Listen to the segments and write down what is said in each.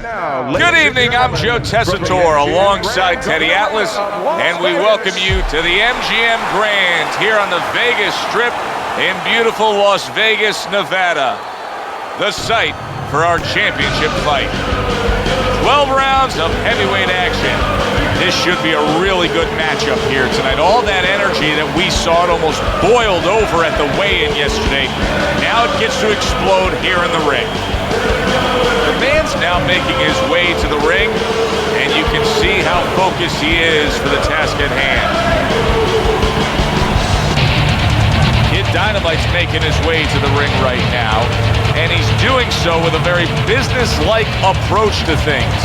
Good evening, I'm Joe Tessitore alongside Teddy Atlas, and we welcome you to the MGM Grand here on the Vegas Strip in beautiful Las Vegas, Nevada, the site for our championship fight. 12 rounds of heavyweight action. This should be a really good matchup here tonight. All that energy that we saw, it almost boiled over at the weigh-in yesterday. Now it gets to explode here in the ring. The man's now making his way to the ring, and you can see how focused he is for the task at hand. Kid Dynamite's making his way to the ring right now, and he's doing so with a very business-like approach to things.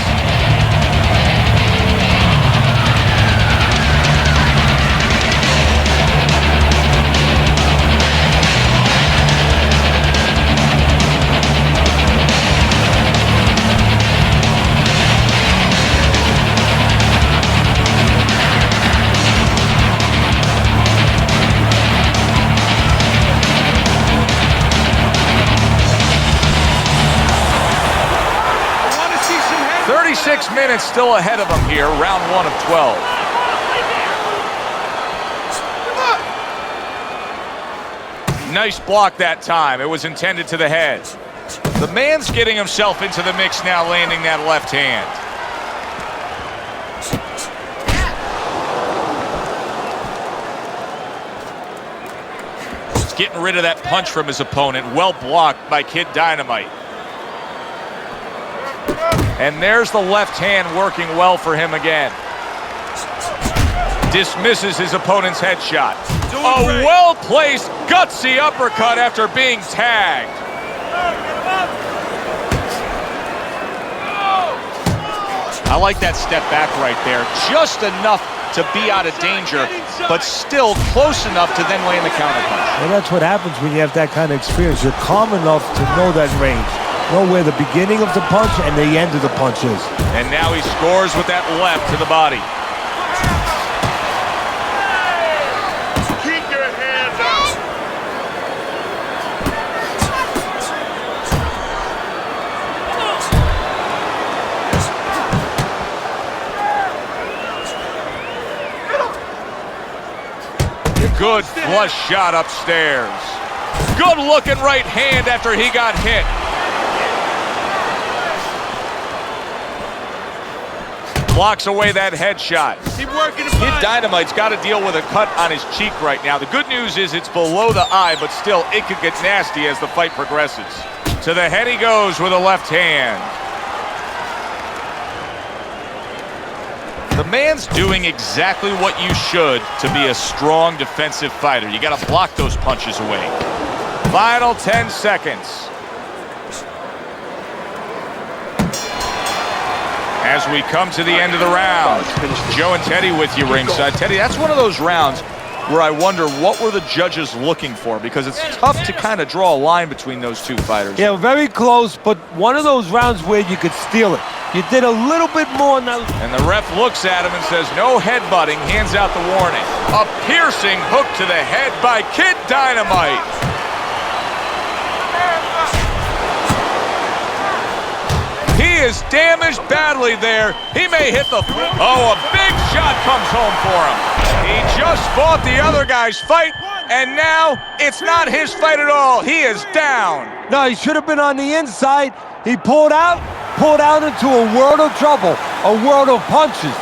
Six minutes still ahead of him here, round 1 of 12. Nice block that time. It was intended to the head. The man's getting himself into the mix now, landing that left hand. He's getting rid of that punch from his opponent. Well blocked by Kid Dynamite. And there's the left hand working well for him again. Dismisses his opponent's headshot. A well-placed, gutsy uppercut after being tagged. I like that step back right there. Just enough to be out of danger, but still close enough to then land the counterpunch. Well, that's what happens when you have that kind of experience. You're calm enough to know that range. Know where the beginning of the punch and the end of the punch is. And now he scores with that left to the body. Keep your hands up. Good flush shot upstairs. Good looking right hand after he got hit. Blocks away that headshot. Kid Dynamite's got to deal with a cut on his cheek right now. The good news is it's below the eye, but still it could get nasty as the fight progresses. To the head he goes with a left hand. The man's doing exactly what you should to be a strong defensive fighter. You got to block those punches away. Final 10 seconds. As we come to the end of the round, Joe and Teddy with you ringside. Teddy, that's one of those rounds where I wonder what were the judges looking for, because it's tough to kind of draw a line between those two fighters. Yeah, very close, but one of those rounds where you could steal it. You did a little bit more now. And the ref looks at him and says, no headbutting, hands out the warning. A piercing hook to the head by Kid Dynamite. He is damaged badly there. He may hit the... Oh, a big shot comes home for him. He just fought the other guy's fight, and now it's not his fight at all. He is down. No, he should have been on the inside. He pulled out into a world of trouble, a world of punches.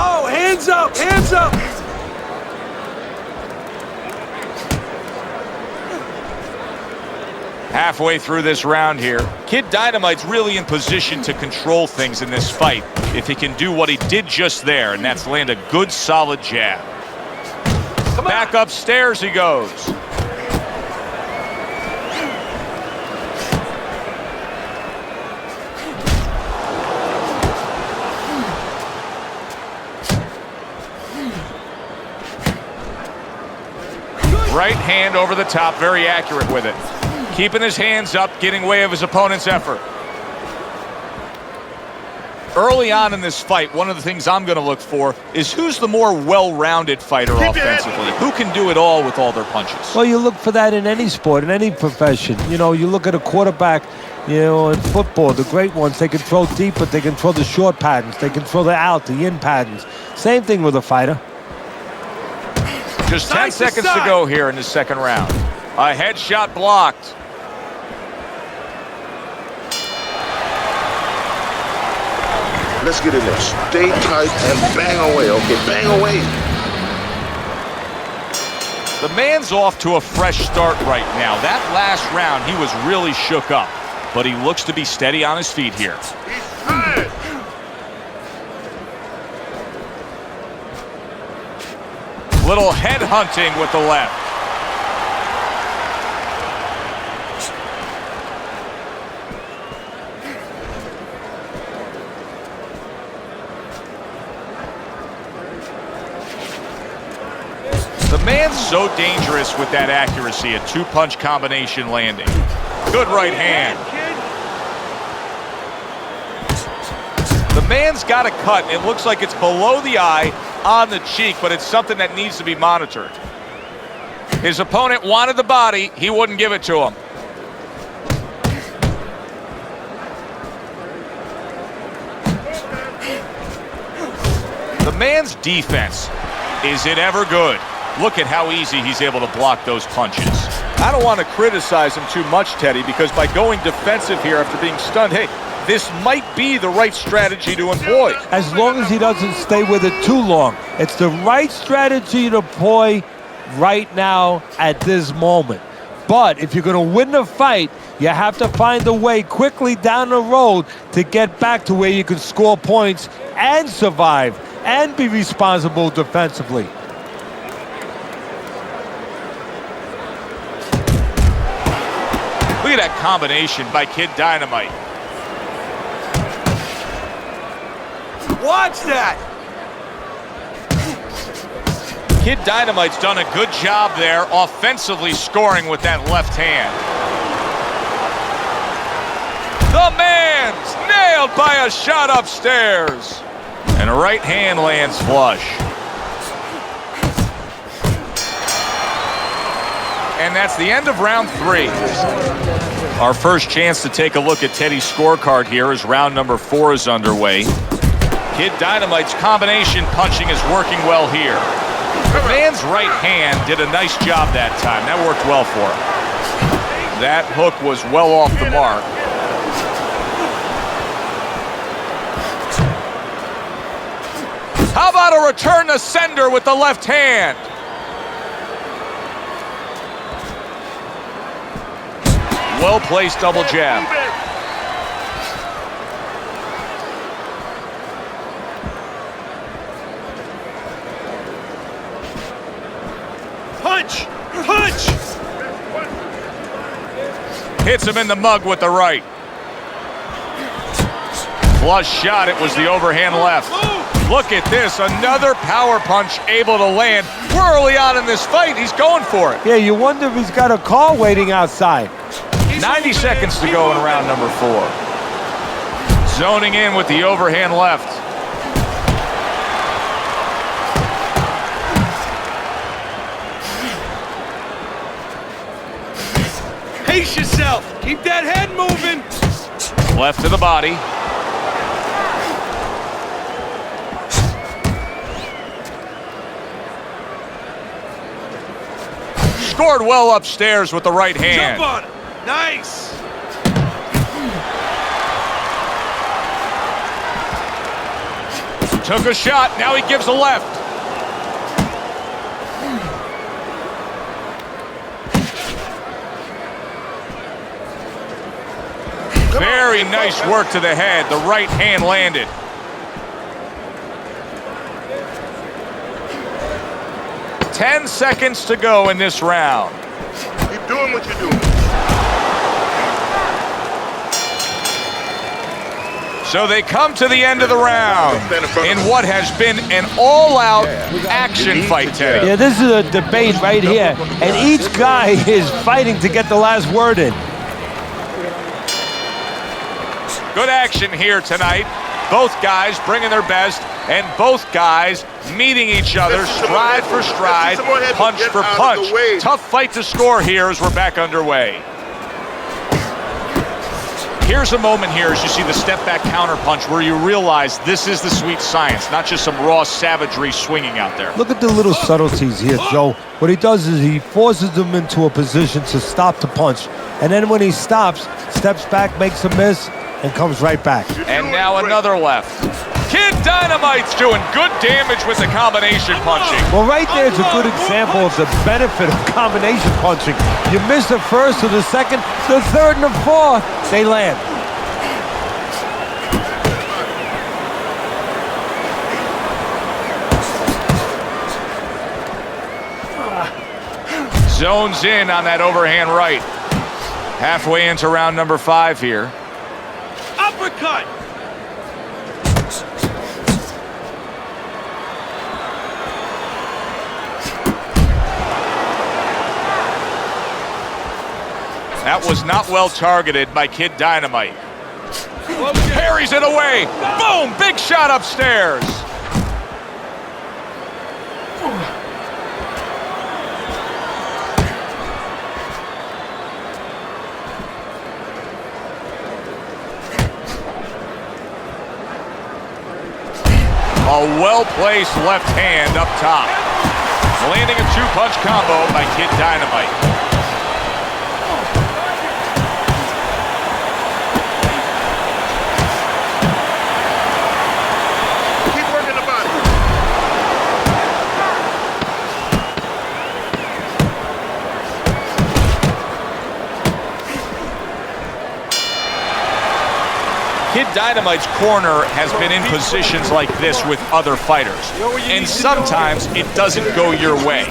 Oh, hands up, hands up. Halfway through this round here, Kid Dynamite's really in position to control things in this fight if he can do what he did just there, and that's land a good, solid jab. Back upstairs he goes. Right hand over the top, very accurate with it. Keeping his hands up, getting way of his opponent's effort. Early on in this fight, one of the things I'm going to look for is who's the more well-rounded fighter offensively. Who can do it all with all their punches? Well, you look for that in any sport, in any profession. You know, you look at a quarterback, you know, in football, the great ones, they can throw deep, but they can throw the short patterns. They can throw the out, the in patterns. Same thing with a fighter. Just 10 seconds to go here in the second round. A headshot blocked. Let's get in there. Stay tight and bang away, okay? Bang away. The man's off to a fresh start right now. That last round, he was really shook up, but he looks to be steady on his feet here. He's tired. Little head hunting with the left. The man's so dangerous with that accuracy, a two-punch combination landing. Good right hand. The man's got a cut. It looks like it's below the eye on the cheek, but it's something that needs to be monitored. His opponent wanted the body. He wouldn't give it to him. The man's defense, is it ever good? Look at how easy he's able to block those punches. I don't want to criticize him too much, Teddy, because by going defensive here after being stunned, hey, this might be the right strategy to employ. As long as he doesn't stay with it too long. It's the right strategy to employ right now at this moment. But if you're going to win the fight, you have to find a way quickly down the road to get back to where you can score points and survive and be responsible defensively. Look at that combination by Kid Dynamite. Watch that! Kid Dynamite's done a good job there offensively scoring with that left hand. The man's nailed by a shot upstairs. And a right hand lands flush. And that's the end of round 3. Our first chance to take a look at Teddy's scorecard here as round number 4 is underway. Kid Dynamite's combination punching is working well here. The man's right hand did a nice job that time. That worked well for him. That hook was well off the mark. How about a return to sender with the left hand? Well-placed double jab. Punch! Punch! Hits him in the mug with the right. Flush shot, it was the overhand left. Look at this, another power punch able to land. We're early on in this fight, he's going for it. Yeah, you wonder if he's got a car waiting outside. 90 seconds to go in round number 4. Zoning in with the overhand left. Pace yourself! Keep that head moving! Left to the body. Scored well upstairs with the right hand. Jump on it! Nice! Took a shot, now he gives a left. Very nice work to the head. The right hand landed. Ten seconds to go in this round. Keep doing what you're doing. So they come to the end of the round in what has been an all-out action fight, Teddy. Yeah, this is a debate right here, and each guy is fighting to get the last word in. Good action here tonight. Both guys bringing their best, and both guys meeting each other stride for stride, punch for punch. Tough fight to score here as we're back underway. Here's a moment here as you see the step-back counter-punch where you realize this is the sweet science, not just some raw savagery swinging out there. Look at the little subtleties here, Joe. What he does is he forces them into a position to stop the punch. And then when he stops, steps back, makes a miss, and comes right back. And now another left. Kid Dynamite's doing good damage with the combination punching. Well, right there is a good example of the benefit of combination punching. You miss the first or the second, the third and the fourth, they land. Zones in on that overhand right. Halfway into round number 5 here. Uppercut! That was not well targeted by Kid Dynamite. Parries it away. Boom! Big shot upstairs. A well-placed left hand up top. Landing a two-punch combo by Kid Dynamite. Kid Dynamite's corner has been in positions like this with other fighters, and sometimes it doesn't go your way.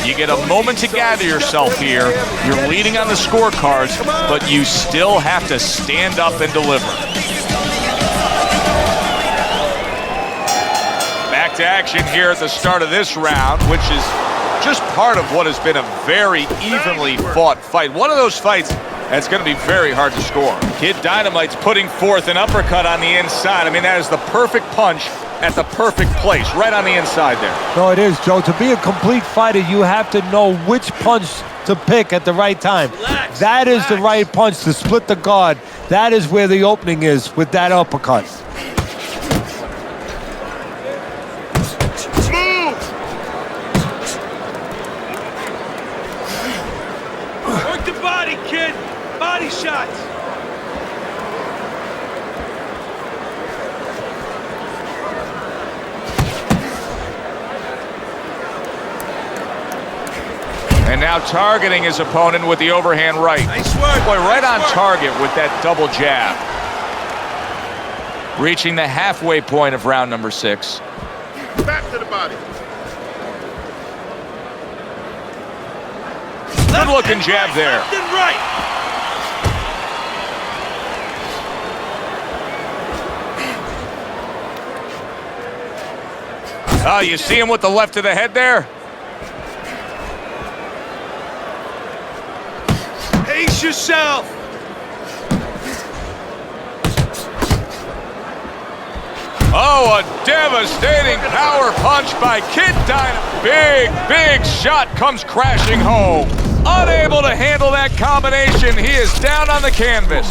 You get a moment to gather yourself here, you're leading on the scorecards, but you still have to stand up and deliver. Back to action here at the start of this round, which is just part of what has been a very evenly fought fight. One of those fights that's going to be very hard to score. Kid Dynamite's putting forth an uppercut on the inside. I mean, that is the perfect punch at the perfect place, right on the inside there. No, it is, Joe. To be a complete fighter, you have to know which punch to pick at the right time. That is the right punch to split the guard. That is where the opening is with that uppercut. Work the body, kid. Body shots. And now targeting his opponent with the overhand right. Nice work. Boy, right on Nice work. target with that double jab. Reaching the halfway point of round number 6. Back to the body. Good looking jab there. Left and right. Oh, you see him with the left to the head there? Pace yourself. Oh, a devastating power punch by Kid Dynamite. Big shot comes crashing home. Unable to handle that combination, he is down on the canvas.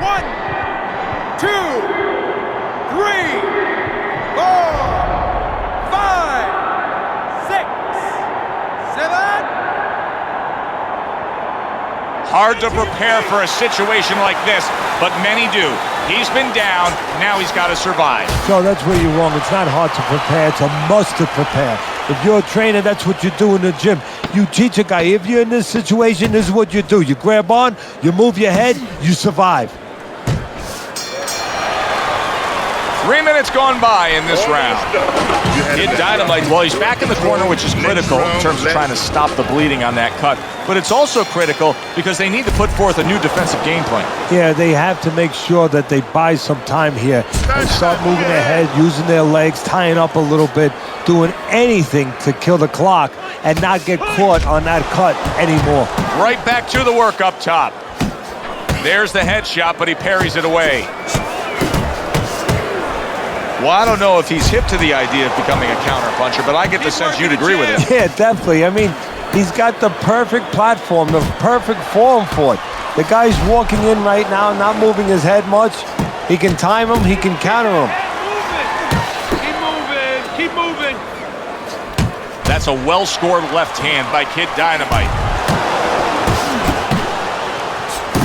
1, 2, 3, 4, 5, 6, 7. Hard to prepare for a situation like this, but many do. He's been down, now he's got to survive. So that's where you're wrong. It's not hard to prepare. It's a must to prepare. If you're a trainer, that's what you do in the gym. You teach a guy, if you're in this situation, this is what you do. You grab on, you move your head, you survive. 3 minutes gone by in this round. Kid Dynamite, well, he's back in the corner, which is critical in terms of trying to stop the bleeding on that cut. But it's also critical because they need to put forth a new defensive game plan. Yeah, they have to make sure that they buy some time here and start moving their head, using their legs, tying up a little bit, doing anything to kill the clock and not get caught on that cut anymore. Right back to the work up top. There's the headshot, but he parries it away. Well, I don't know if he's hip to the idea of becoming a counter-puncher, but I get the sense you'd agree with it. Yeah, definitely. I mean, he's got the perfect platform, the perfect form for it. The guy's walking in right now, not moving his head much. He can time him, he can counter him. Keep moving. Keep moving. That's a well-scored left hand by Kid Dynamite.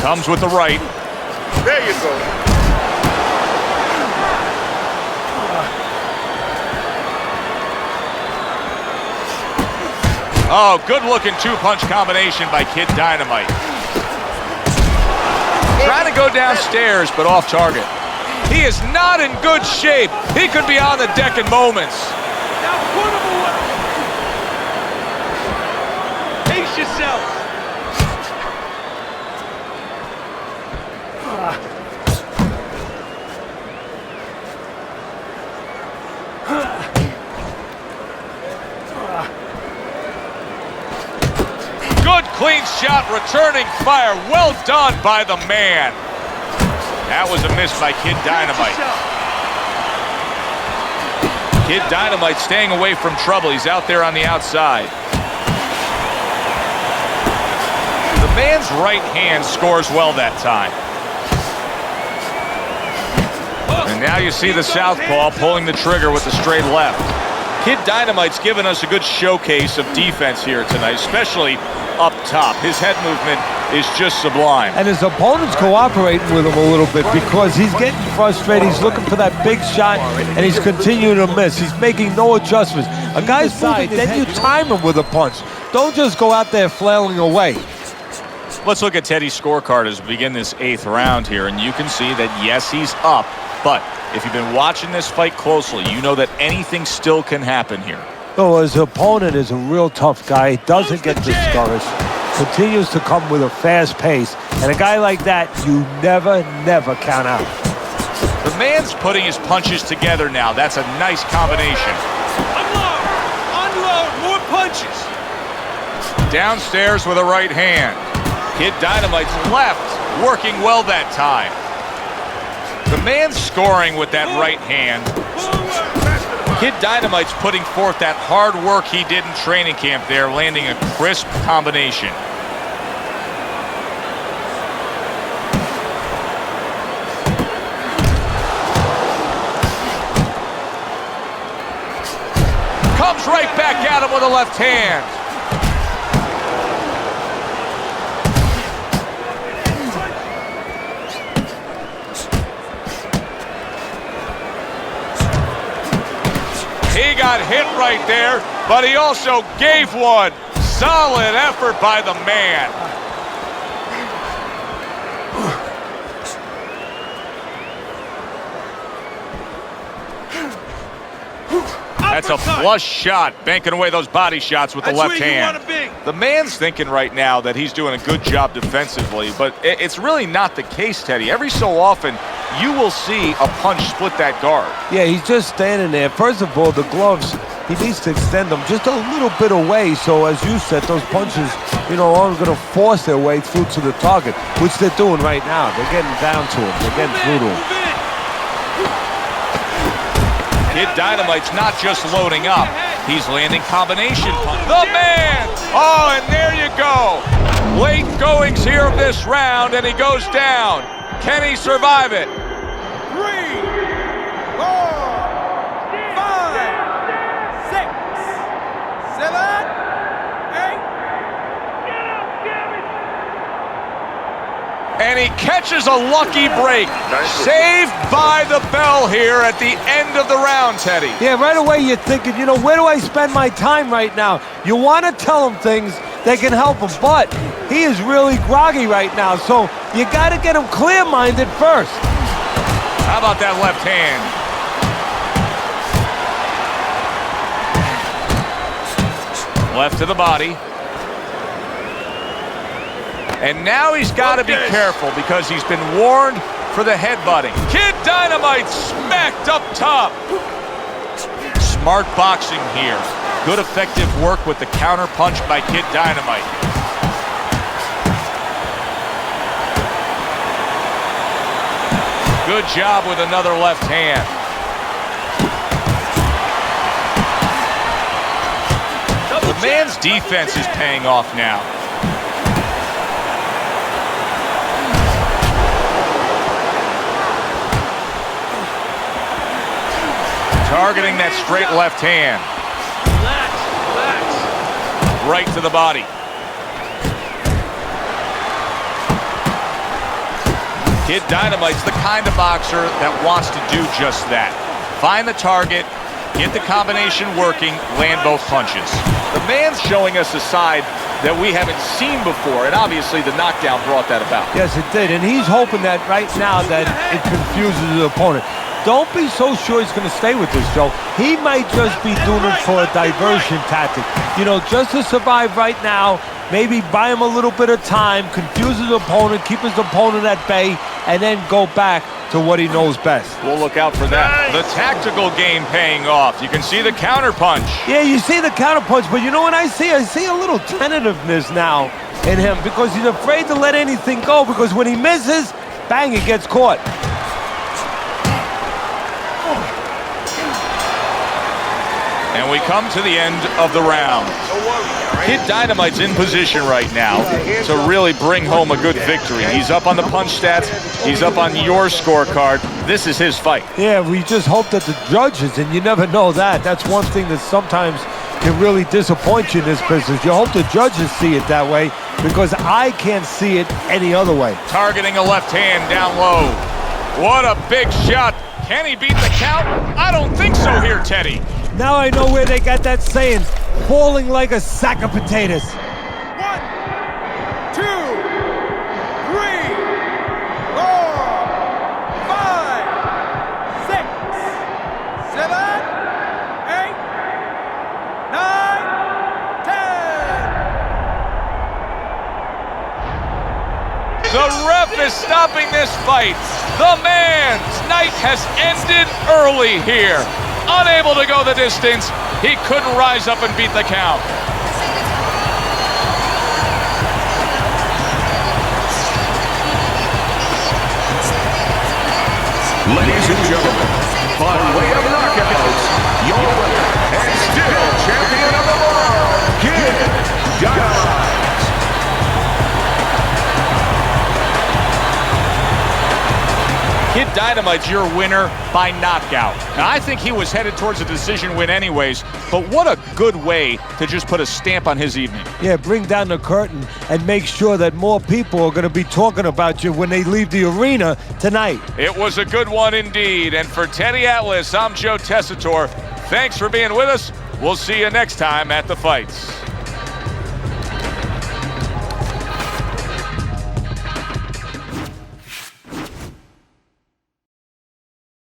Comes with the right. There you go. Oh, good-looking two-punch combination by Kid Dynamite. Trying to go downstairs, but off target. He is not in good shape. He could be on the deck in moments. Now put him away. Pace yourself. Good clean shot, returning fire. Well done by the man. That was a miss by Kid Dynamite. Kid Dynamite staying away from trouble. He's out there on the outside. The man's right hand scores well that time. And now you see the southpaw pulling the trigger with the straight left. Kid Dynamite's given us a good showcase of defense here tonight, especially up top. His head movement is just sublime. And his opponent's cooperating with him a little bit because he's getting frustrated. He's looking for that big shot, and he's continuing to miss. He's making no adjustments. A guy's side, then you time him with a punch. Don't just go out there flailing away. Let's look at Teddy's scorecard as we begin this 8th round here, and you can see that, yes, he's up, but if you've been watching this fight closely, you know that anything still can happen here. So his opponent is a real tough guy. He doesn't get discouraged. Continues to come with a fast pace. And a guy like that, you never count out. The man's putting his punches together now. That's a nice combination. Unload. Unload. More punches. Downstairs with a right hand. Kid Dynamite's left, working well that time. The man's scoring with that right hand. Kid Dynamite's putting forth that hard work he did in training camp there, landing a crisp combination. Comes right back at him with a left hand. He got hit right there, but he also gave one. Solid effort by the man. That's a flush shot, banking away those body shots with the left hand. The man's thinking right now that he's doing a good job defensively, but it's really not the case, Teddy. Every so often, you will see a punch split that guard. Yeah, he's just standing there. First of all, the gloves, he needs to extend them just a little bit away. So, as you said, those punches, aren't going to force their way through to the target, which they're doing right now. They're getting down to him. They're getting through to him. Kid Dynamite's not just loading up. He's landing combination punches. The man! Oh, and there you go. Late goings here of this round, and he goes down. Can he survive it? 3, 4, 5, 6, 7, 8. And he catches a lucky break. Saved by the bell here at the end of the round, Teddy. Yeah, right away you're thinking, where do I spend my time right now? You want to tell him things that can help him, but he is really groggy right now, so you got to get him clear-minded first. How about that left hand? Left to the body. And now he's got to be careful because he's been warned for the headbutting. Kid Dynamite smacked up top. Smart boxing here. Good effective work with the counter punch by Kid Dynamite. Good job with another left hand. man's defense is paying off now. Targeting that straight left hand. Relax, relax. Right to the body. Kid Dynamite's the kind of boxer that wants to do just that. Find the target, get the combination working, land both punches. The man's showing us a side that we haven't seen before, and obviously the knockdown brought that about. Yes, it did, and he's hoping that right now that it confuses the opponent. Don't be so sure he's going to stay with this, Joe. He might just be doing it for a diversion tactic. You know, just to survive right now, maybe buy him a little bit of time, confuse his opponent, keep his opponent at bay, and then go back to what he knows best. We'll look out for that. The tactical game paying off. You can see the counter punch. Yeah, you see the counter punch, but you know what I see? I see a little tentativeness now in him because he's afraid to let anything go, because when he misses, bang, he gets caught. And we come to the end of the round. Kid Dynamite's in position right now to really bring home a good victory. He's up on the punch stats. He's up on your scorecard. This is his fight. Yeah, we just hope that the judges, and you never know that. That's one thing that sometimes can really disappoint you in this business. You hope the judges see it that way, because I can't see it any other way. Targeting a left hand down low. What a big shot. Can he beat the count? I don't think so here, Teddy. Now I know where they got that saying, falling like a sack of potatoes. 1, 2, 3, 4, 5, 6, 7, 8, 9, 10. The ref is stopping this fight. The man's night has ended early here. Unable to go the distance, he couldn't rise up and beat the count. Ladies and gentlemen, by way of knockouts, your winner and still champion of the world, Kid Dynamite. Kid Dynamite's your winner by knockout. Now, I think he was headed towards a decision win anyways, but what a good way to just put a stamp on his evening. Yeah, bring down the curtain and make sure that more people are going to be talking about you when they leave the arena tonight. It was a good one indeed. And for Teddy Atlas, I'm Joe Tessitore. Thanks for being with us. We'll see you next time at the fights.